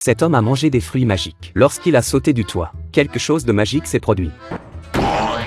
Cet homme a mangé des fruits magiques. Lorsqu'il a sauté du toit, quelque chose de magique s'est produit.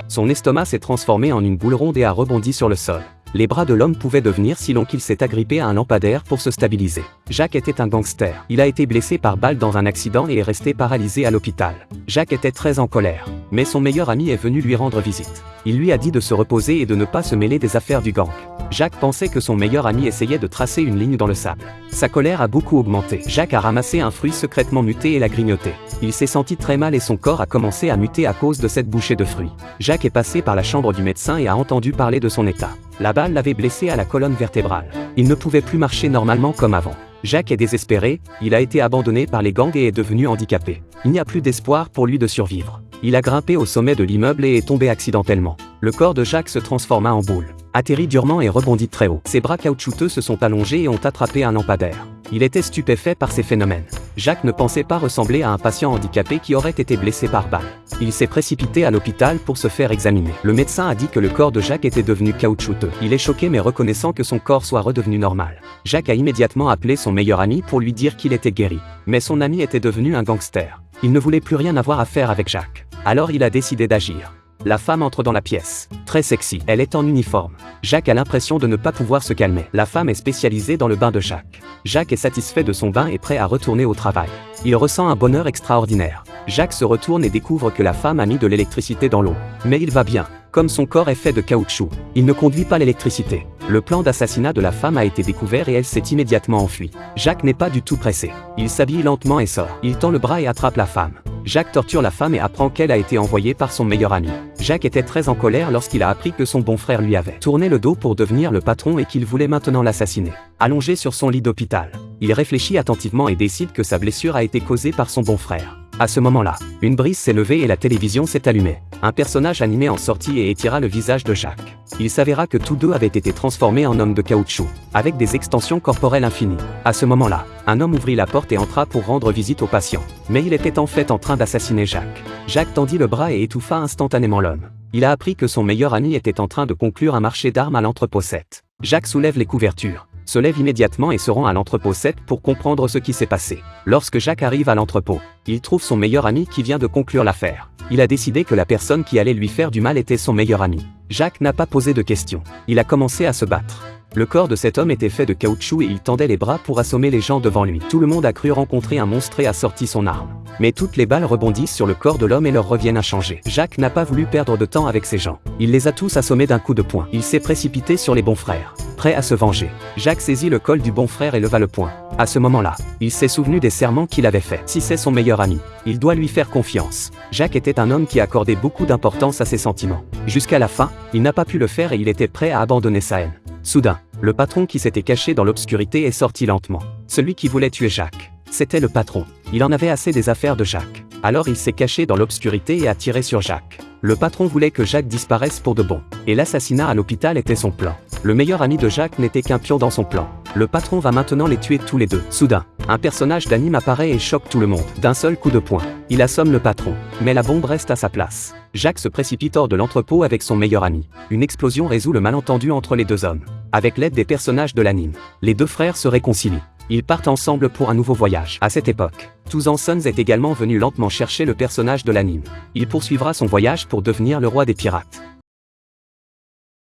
Son estomac s'est transformé en une boule ronde et a rebondi sur le sol. Les bras de l'homme pouvaient devenir si longs qu'il s'est agrippé à un lampadaire pour se stabiliser. Jacques était un gangster. Il a été blessé par balle dans un accident et est resté paralysé à l'hôpital. Jacques était très en colère, mais son meilleur ami est venu lui rendre visite. Il lui a dit de se reposer et de ne pas se mêler des affaires du gang. Jacques pensait que son meilleur ami essayait de tracer une ligne dans le sable. Sa colère a beaucoup augmenté. Jacques a ramassé un fruit secrètement muté et l'a grignoté. Il s'est senti très mal et son corps a commencé à muter à cause de cette bouchée de fruits. Jacques est passé par la chambre du médecin et a entendu parler de son état. La balle l'avait blessé à la colonne vertébrale. Il ne pouvait plus marcher normalement comme avant. Jacques est désespéré, il a été abandonné par les gangs et est devenu handicapé. Il n'y a plus d'espoir pour lui de survivre. Il a grimpé au sommet de l'immeuble et est tombé accidentellement. Le corps de Jacques se transforma en boule, atterrit durement et rebondit très haut. Ses bras caoutchouteux se sont allongés et ont attrapé un lampadaire. Il était stupéfait par ces phénomènes. Jacques ne pensait pas ressembler à un patient handicapé qui aurait été blessé par balle. Il s'est précipité à l'hôpital pour se faire examiner. Le médecin a dit que le corps de Jacques était devenu caoutchouteux. Il est choqué mais reconnaissant que son corps soit redevenu normal. Jacques a immédiatement appelé son meilleur ami pour lui dire qu'il était guéri. Mais son ami était devenu un gangster. Il ne voulait plus rien avoir à faire avec Jacques. Alors il a décidé d'agir. La femme entre dans la pièce. Très sexy. Elle est en uniforme. Jacques a l'impression de ne pas pouvoir se calmer. La femme est spécialisée dans le bain de Jacques. Jacques est satisfait de son bain et prêt à retourner au travail. Il ressent un bonheur extraordinaire. Jacques se retourne et découvre que la femme a mis de l'électricité dans l'eau. Mais il va bien. Comme son corps est fait de caoutchouc, il ne conduit pas l'électricité. Le plan d'assassinat de la femme a été découvert et elle s'est immédiatement enfuie. Jacques n'est pas du tout pressé. Il s'habille lentement et sort. Il tend le bras et attrape la femme. Jacques torture la femme et apprend qu'elle a été envoyée par son meilleur ami. Jacques était très en colère lorsqu'il a appris que son bon frère lui avait tourné le dos pour devenir le patron et qu'il voulait maintenant l'assassiner. Allongé sur son lit d'hôpital, il réfléchit attentivement et décide que sa blessure a été causée par son bon frère. À ce moment-là, une brise s'est levée et la télévision s'est allumée. Un personnage animé en sortit et étira le visage de Jacques. Il s'avéra que tous deux avaient été transformés en hommes de caoutchouc, avec des extensions corporelles infinies. À ce moment-là, un homme ouvrit la porte et entra pour rendre visite au patient. Mais il était en fait en train d'assassiner Jacques. Jacques tendit le bras et étouffa instantanément l'homme. Il a appris que son meilleur ami était en train de conclure un marché d'armes à l'entrepôt 7. Jacques soulève les couvertures, se lève immédiatement et se rend à l'entrepôt 7 pour comprendre ce qui s'est passé. Lorsque Jacques arrive à l'entrepôt, il trouve son meilleur ami qui vient de conclure l'affaire. Il a décidé que la personne qui allait lui faire du mal était son meilleur ami. Jacques n'a pas posé de questions. Il a commencé à se battre. Le corps de cet homme était fait de caoutchouc et il tendait les bras pour assommer les gens devant lui. Tout le monde a cru rencontrer un monstre et a sorti son arme. Mais toutes les balles rebondissent sur le corps de l'homme et leur reviennent inchangées. Jacques n'a pas voulu perdre de temps avec ces gens. Il les a tous assommés d'un coup de poing. Il s'est précipité sur les bons frères, prêt à se venger. Jacques saisit le col du bon frère et leva le poing. À ce moment-là, il s'est souvenu des serments qu'il avait faits. Si c'est son meilleur ami, il doit lui faire confiance. Jacques était un homme qui accordait beaucoup d'importance à ses sentiments. Jusqu'à la fin, il n'a pas pu le faire et il était prêt à abandonner sa haine. Soudain, le patron qui s'était caché dans l'obscurité est sorti lentement. Celui qui voulait tuer Jacques, c'était le patron. Il en avait assez des affaires de Jacques. Alors il s'est caché dans l'obscurité et a tiré sur Jacques. Le patron voulait que Jacques disparaisse pour de bon. Et l'assassinat à l'hôpital était son plan. Le meilleur ami de Jacques n'était qu'un pion dans son plan. Le patron va maintenant les tuer tous les deux. Soudain, un personnage d'anime apparaît et choque tout le monde. D'un seul coup de poing, il assomme le patron. Mais la bombe reste à sa place. Jacques se précipite hors de l'entrepôt avec son meilleur ami. Une explosion résout le malentendu entre les deux hommes. Avec l'aide des personnages de l'anime, les deux frères se réconcilient. Ils partent ensemble pour un nouveau voyage. À cette époque, Tuzan Sons est également venu lentement chercher le personnage de l'anime. Il poursuivra son voyage pour devenir le roi des pirates.